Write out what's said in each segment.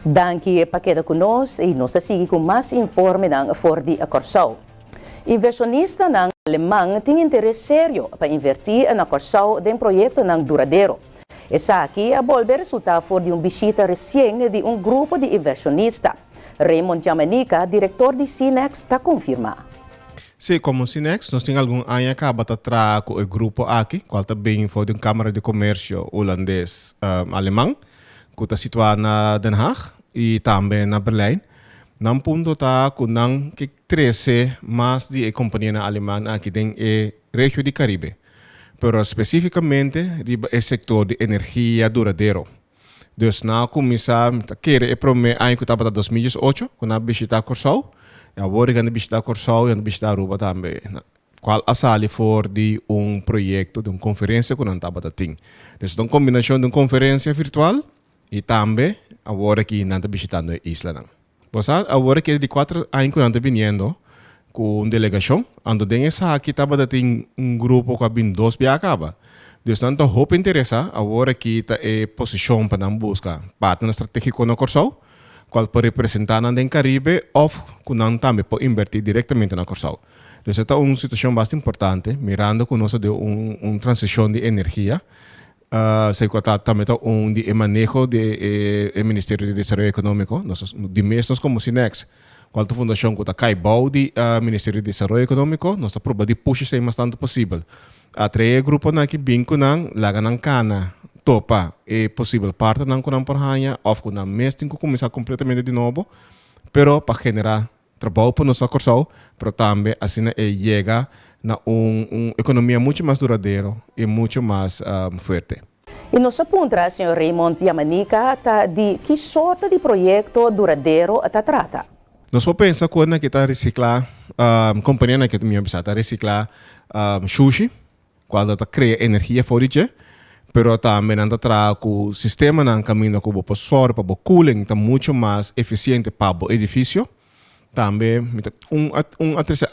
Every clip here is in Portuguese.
Danke pa queda conosco e nos sigue com mais informe ng Ford Corsao. Inversionista ng alemão tem interesse sério para investir na Corsao de projeto ng duradeiro. Essa aqui a volver resultado for de visita recente de grupo de inversionista. Raymond Yamanica, diretor de Sinex, está confirma. Sim, como Sinex, nós temos algum ano acaba de trazer o grupo aqui, qual também foi de Câmara de Comércio holandês alemão, que está situado na Den Haag e também na Berlim. Num ponto está com que cresce mais de companhia alemã aqui dentro da região do Caribe, pero especificamente no setor de energia duradeiro. Dus na começar a querer prometer ano que estava em 2018, quando a visita Corsao, e agora que a visita Corsao e a visita Aruba também. Qual a sala for de projeto, de conferência que não estava tendo. Dus uma combinação de conferência virtual e também agora que não está visitando a isla. Você agora que de 4 anos que não está vindo com delegação, ando dentro aqui estava tendo grupo que havia 2 acaba. Dus tanto hoop interessa agora que está em posição para buscar partner estratégico no Corsao, qual pode representar no Caribe ou que não também pode invertir diretamente no Corsao. Dus esta é uma situação bastante importante, mirando que nós de transição de energia, se trata também de manejo do Ministério de Desenvolvimento Econômico, de mesmos como Sinex, qual a fundação que está caibau do Ministério de Desenvolvimento Econômico, nós está probando de puxar isso mais tanto possível. Atrair grupo na que binco nang laga ng kana topa é possível parte ng kunang parhanya of kunang mês tem que começar completamente de novo, pero para generar trabalho para nossa Corsao, pero também assim chega na economia muito mais duradoura e muito mais forte. E nos apunta, Sr. Raymond Yamanica, de que sorte de projeto duradouro está trata? Nós podemos pensar que está reciclar, companhia que me está reciclar sushi, quando está cria energia fora de, pero também anda traz o sistema na caminho com o possor para o cooling está muito mais eficiente para o edifício. Também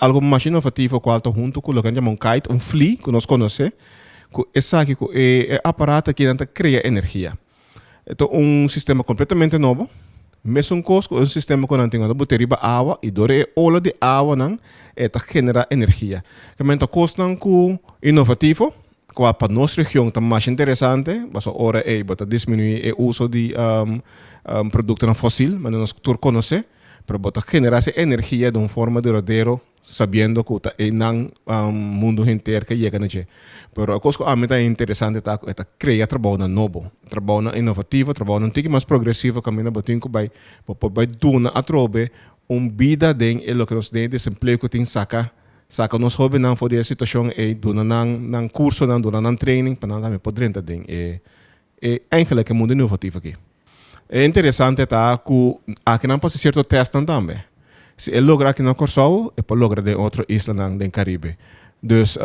algo mais inovativo qual está junto com o que chamamos kite, flea que nós conhecemos, que esse aqui é aparato que anda cria energia. Então sistema completamente novo. Mesmo um sistema que não tem bateria água e dore ola de água não é genera energia. Que menta custa com inovativo, que para nossa região está mais interessante, mas agora é para diminuir o uso de produtos fóssil, mas nós todos conhecemos, para botar generar essa energia de uma forma duradoura, sabendo que está em mundo inteiro que chega a gente. Pero a coisa que é interessante é criar trabalho novo, trabalho inovativo, trabalho um pouco mais progressivo, caminho batin que vai dar a trobe vida dentro do que nós temos desemprego que tem saca nós jovens não for a situação é dona nang curso não dona nang training para não poder entrar dentro é eigenlijk mundo inovativo aqui. É interessante que aqui não pode ser certo teste também. Se ele logra aqui na Corsao, ele pode lograr em outra isla do Caribe. Dus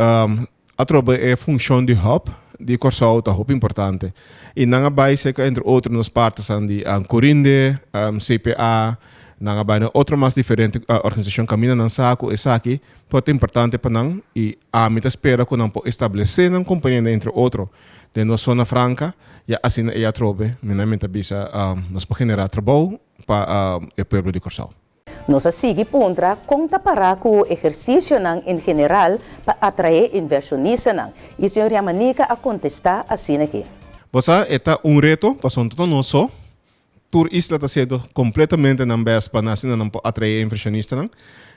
a trobe é função de hub de Corsao está muito importante. E não vai ser que entre outros nos partes de Corinde, CPA, não vai outra mais diferente organização caminha não saco essa aqui pode importante para não e a meta espera que não pode estabelecer uma companhia entre outros de nossa zona franca e assim é a trobe minimamente bisa nós para generar trabalho para o povo de Corsao. Nos sigue puntra conta para o exercício em geral para atrair inversionistas e o Sr. Yamanica a contestar assim aqui. Você está reto para todo nosso tour isla está sendo completamente na base para nós não atrair inversionistas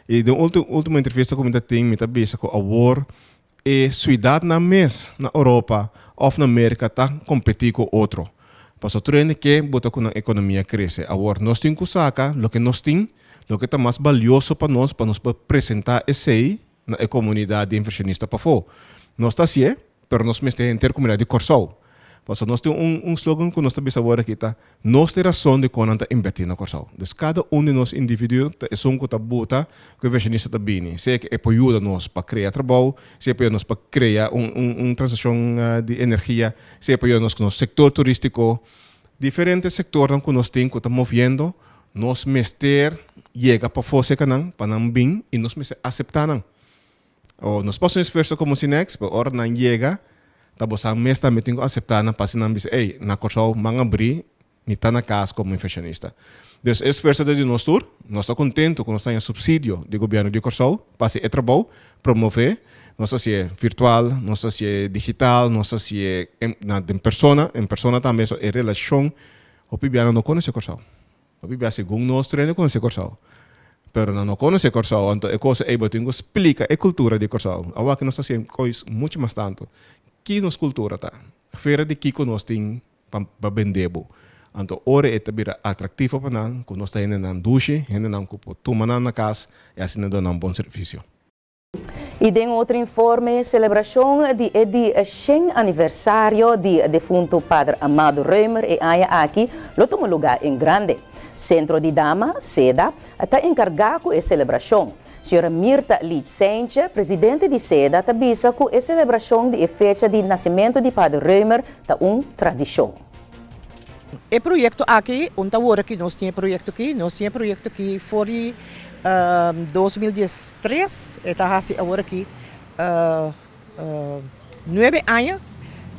e da última entrevista que eu tenho me bisa que agora é cidade na mês na Europa ou na América está competir com outro. Para o treino que bota com a economia cresce. Agora nós temos que sacar o que nós temos, o que está mais valioso para nós apresentar esse na comunidade inversionista para fora. Nós está assim, pero nós temos que ter comunidade de Corsao. Porque nós temos slogan que nós estamos agora aqui, está nós temos razão de quando invertir na Corsao. Então, cada de nós indivíduos é um que está bota que o inversionista está bem. Se é que ajuda nós para criar trabalho, se ajuda nós para criar transação de energia, se ajuda nós no setor turístico, diferentes setores que nós temos que está movendo, nós mester chega para você para não bem e nós aceitar. Nós passamos esforço como Sinex, para hora não chega. Tapos ang mes também tem que aceitar na pasinang bis na Corsao mga abri me está na casa como fashionista. Dus é esforço de nós todos, nós estamos contentes com nós temos subsídio do governo de Corsão para se trabalhar, promover, não sei se é virtual, não sei se é digital, não sei se é em persona também é relação. O Pibiano não conhece Corsão. O Pibiano segundo nós treino conhece Corsão. Pero não conhece Corsão, então é coisa aí botinho explica a cultura de Corsão. Agora que nós fazemos coisas muito mais tanto. Que nos cultura tá? Feira de Kiko nós tem para vender. Então, ora é também atrativo para nós, quando nós temos na duche, nós tomamos na casa e assim nós damos bom serviço. E em outro informe, celebração de 100 aniversário de defunto Padre Amado Reumer e Aya aqui, lo tomou lugar em grande. Centro de Dama, SEDA, está encarregado com a celebração. Senhora Mirta Licente, presidente de SEDA, está bisa que a celebração de fecha de nascimento de Padre Reumer está uma tradição. O projeto aqui, onde agora que nós temos projeto aqui foi 2013, está assim agora aqui 9 anos,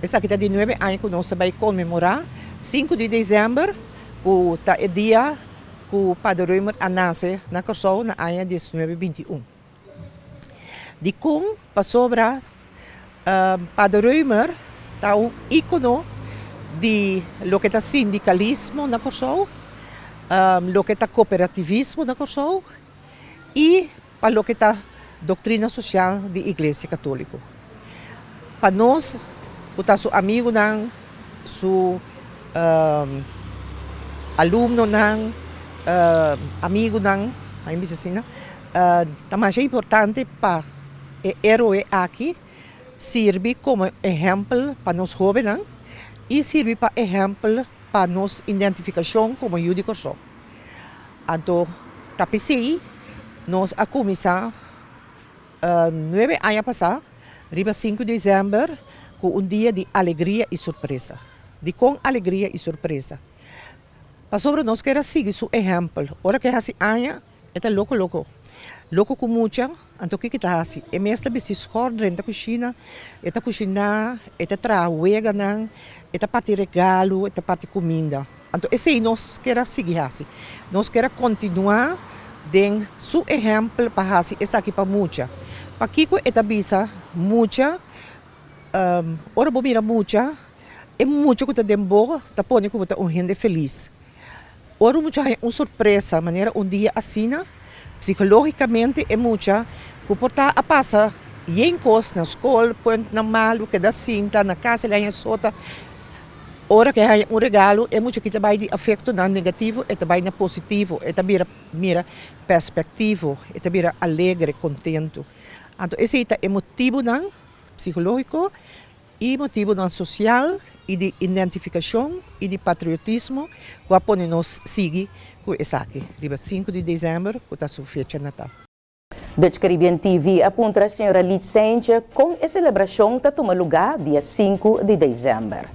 essa aqui está de 9 anos que nós vai comemorar, 5 de dezembro, que está o dia que o Padre Reumer nasce na Corsão na ano 1921. De com para sobra Padre Reumer está um ícone de lo que está sindicalismo na Corsão, lo que está cooperativismo na Corsão e para lo que está doutrina social da Igreja Católica. Para nós, que está seu amigo, seu aluno, amigo, também é importante para o herói aqui servir como exemplo para nós jovens e serve para exemplo para nossa identificação como Jude Corsão. Então, tapecei, nós a começar 9 anos passados, riba 5 de dezembro, com dia de alegria e surpresa. De com alegria e surpresa. Para sobre nós quer seguir seu exemplo. Ora que assim anos, é louco. Louco com muita, então o que está assim? É mesmo que se escolhe dentro da cozinha, é cozinhar, é trabalhar, é parte regalo, é parte comida. Então esse aí nós queremos seguir assim. Nós queremos continuar dando seu exemplo para assim, essa aqui para muita. Para Kiko é bisa muita, ora vou mirar muita, é muito que está dentro, está pondo que está um gente feliz. Ora muita é uma surpresa, maneira dia assim, psicologicamente é muita que portar a passar e em coisa na escola, põe na malo, que dá cinta, na casa, lá em sota. Ora que é um regalo, é muito que também de afeto não negativo, é também positivo, é também mira perspectivo, é também alegre, contento. Então esse é motivo não psicológico e motivo não social e de identificação e de patriotismo que a nos seguir com essa aqui, riba 5 de dezembro, que está sua fecha natal. Dutch Caribbean TV aponta a senhora Licente com a celebração que toma lugar dia 5 de dezembro.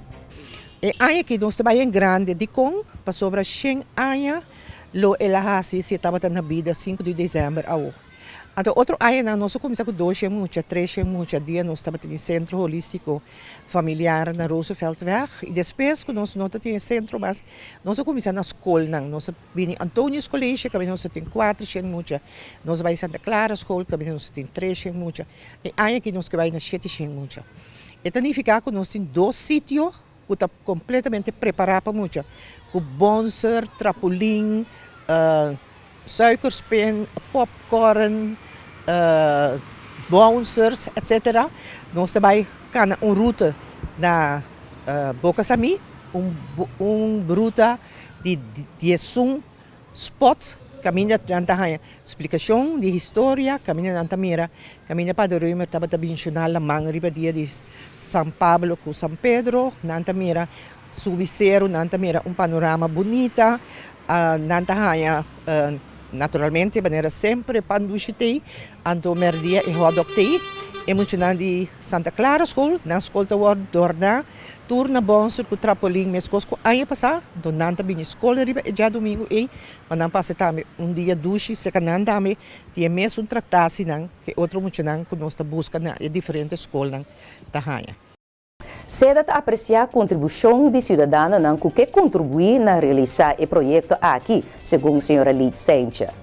E aí que nós trabalhamos grande de com, para sobre 100 anos, lo elahasi se estava na vida 5 de dezembro ao. Então, outro ano, nós começamos com 2 muita, 3 muita dia, nós estávamos no centro holístico familiar na Rooseveltweg. E depois, que nós não tínhamos centro, mas nós começamos na escola, nós vimos Antônio's College, que nós temos 4 muita, nós vamos Santa Clara School, que nós temos 3 muita, e aí que nós vamos na 7 muita. E significa que nós temos 2 sítios que estão completamente preparados para muita, com bonser, trampolim, suikerspin, popcorn, bouncers, etc. Nós também temos uma ruta na Boca Sami, ruta de 10 spots, caminha tanta explicação de história, caminha tanta mira, caminha para o Reumer, estava mencionando a manga dia de São Pablo com São Pedro, nanta mira, subicero, nanta mira, panorama bonita, nanta naturalmente, de maneira sempre panduchitei, anto merdia e rodoctei, emocionante de Santa Clara School, na escola dorna, turna bonso com trampolim, mas coisas que aí passar, donanta bem escola riba e já domingo e, mas não passa também dia duche, se canan também, tinha mesmo tratasi nang, que outro emocionante que nós busca na diferente escola nang tahanha. Seda ta apreciar a contribuição de cidadãos não que contribuir na realizar o projeto aqui, segundo a senhora Lid Sencha.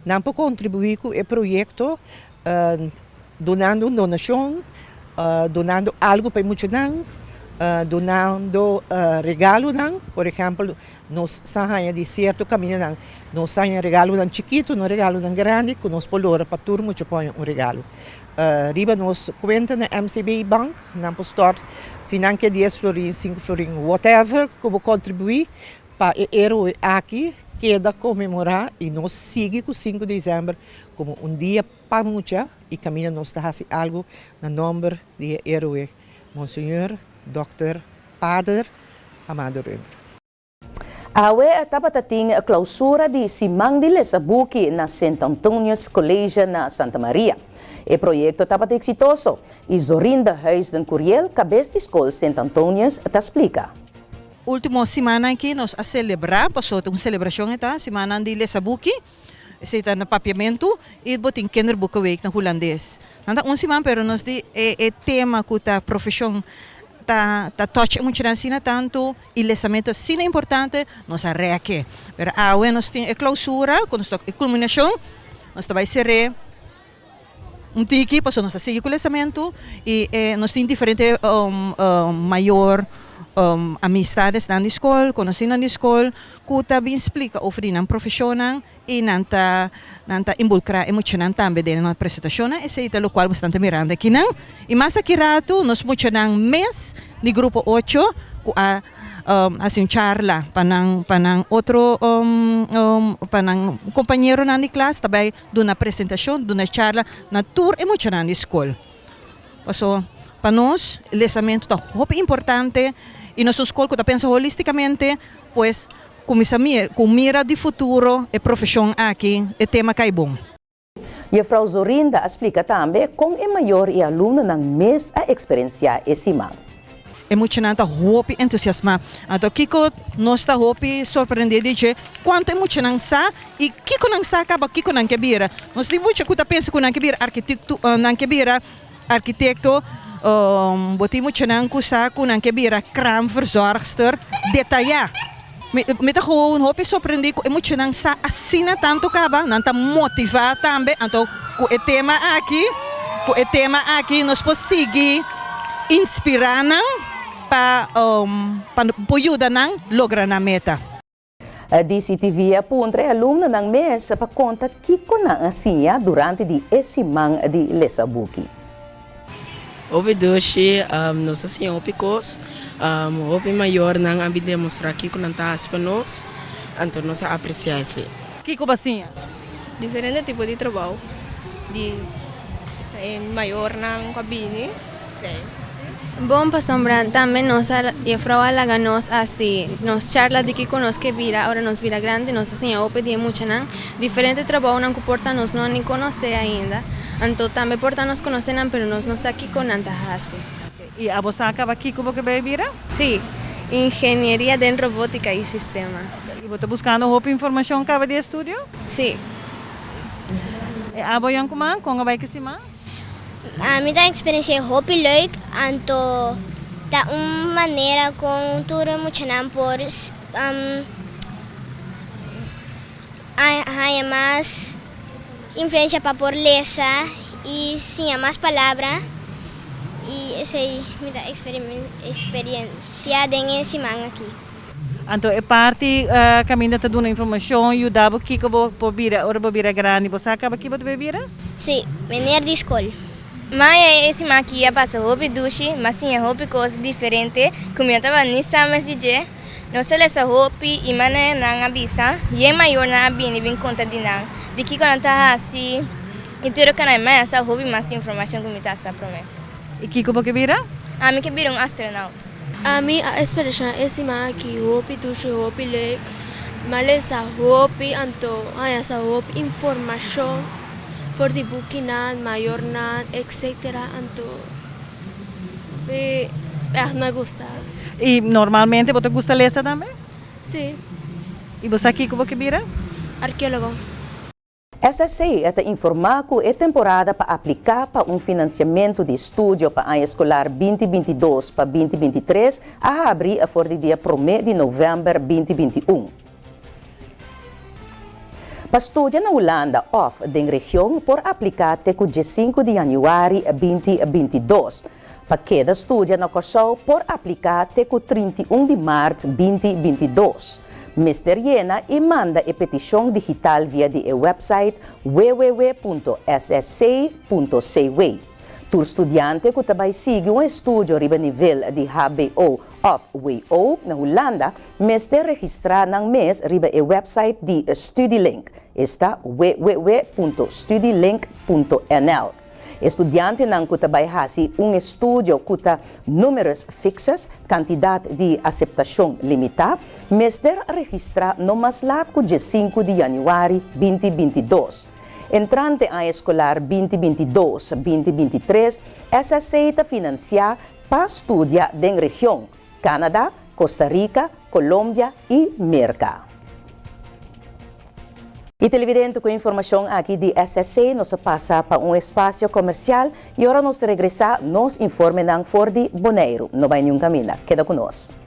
Não para contribuir com o projeto, donando donação, donando algo para muitos não, donando regalo não, por exemplo, nós saímos de certo caminho não, nós saímos regalo não chiquito, não regalo não grande, que nós polora para turma te põe regalo. Riba nós conta na MCB Bank, não para store, se não quer 10 florin, 5 florin, whatever, como contribuir para o herói aqui, queda comemorar e nós seguimos com 5 de dezembro como dia para muita e caminho nós está fazendo algo no nome de herói, Monsenhor Dr. Padre Amado Römer. Awe estava tating a clausura de Simang de Lesabuki na St. Antonius College na Santa Maria. O projeto estava exitoso e Zorinda Huis den Curiel, cabeça de escola St. Antonius, te explica. Última semana aqui nós a celebrar, passou uma celebração esta semana de Lesabuki. Está no papiamento e botin kinderboeken week na holandês. Nanta semana pero nós de tema que a profissão ta touch muito na tanto e lesamento sina importante nós a reque. Pero nós tem a clausura, quando está a culminação, nós vai ser tiki, passou nós a seguir com o lesamento e nós tem diferente maior amistades na escola, conhecendo na escola, que também explica oferir na profissional e nanta involucrar emocional também dentro da apresentação, esse é o qual bastante mirando aqui não. E mais aqui rato nós emocional mês de grupo 8 que assim charla para outro para companheiro na classe também de uma apresentação, de uma charla na tour emocional da escola. Passou para nós, o lesamento é muito importante e nossa escola que pensa holisticamente, pois com mira de futuro e profissão aqui, é tema que é bom. E a Frau Zorinda explica também como é maior e aluno na mês a experienciar esse mal. Emocionante, hope, entusiasma. Então, Kiko, nós está hope surpreendido de quanto emocionante sa e Kiko não sa acaba Kiko não quebira. Nós temos muito que pensa que não quebira arquiteto, boti emocionante que sa que não quebira kraamverzorgster detalhar. Met gewoon hoop surpreender com emocionante sa assina tanto acaba, não tá motivar também. Então, com o tema aqui, nós podemos seguir inspirando para ajudar a lograr a meta. A DCTV aponta aluno ng mês para conta que na asinha durante esse mang de Lesabuki. Obviamente, nós assim opicos, o maior não ambi demonstrar que não está para nós, então nós apreciamos. Kiko basinha? Diferente tipo de trabalho, de maior na cabine, sim. Bom para sombrar também nós e frau alaga nós assim nós charla de que conosco que vira agora nós vira grande nós assim eu pedi muito não diferente trabalho não que porta nós não nem conhecer ainda então também porta nós conhecer não pero nós não aqui com nanta assim. E a você acaba aqui como que vai vira? Sim, engenharia de robótica e sistema. E você buscando roupa informação acaba de estúdio? Sim. E abo yang kumang kung abay kasi ma? A minha experiência é muito leuk, então da uma maneira com tudo muito não por há mais influência para por lesa e sim há mais palavra e essa é minha experiência dentro desse manga aqui. Então é parte caminho da dona informação e o dabo que vou bira ora vou bira grande você acaba aqui vou bira? Sim, maneira de escola. Mas esse maquia passa roupa duche, mas sim roupa coisa diferente, como eu estava nisso mas DJ, não sei essa roupa e mané não avisa, e é maior na abine bem conta de não, de que quando tá assim, e tudo que não é mais essa roupa mais informação como está essa promessa. E que como que vira? A mim que vira astronauta. A minha experiência é esse aqui, roupa duche, roupa leque, mas essa roupa, então, essa roupa informação. Por de bukinan, mayornan, etc. Anto, me gusta. E normalmente você gosta de ler também? Sim. E você aqui como que vira? Arqueólogo. SSA at informar que é temporada para aplicar para financiamento de estúdio para a escolar 2022 para 2023 a abrir a for de dia 1 de novembro 2021. Para estudar na Holanda of da região por aplicar até o dia 5 de janeiro 2022. Para cada estúdio na Corsol por aplicar até o 31 de março 2022. Mister Yena e manda a petição digital via de website www.ssa.cw. Tu estudante que também sigue estúdio riba nível de HBO of WO na Holanda, mister registrar ng mês riba a website de StudyLink. Está www.studylink.nl. Estudiante ng kutabay hasi estúdio kuta números fixos, quantidade de aceitação limitada, mister registra no mas lahat ko 5 de januari 2022. Entrante a escolar 2022-2023, SSA financia para estudiar den região, Canadá, Costa Rica, Colômbia e Merca. E televidente com informação aqui de SSA, nos passa para espaço comercial e agora nos regressa nos informe ng For de Bonaire. No vai nenhum caminho, queda conosco.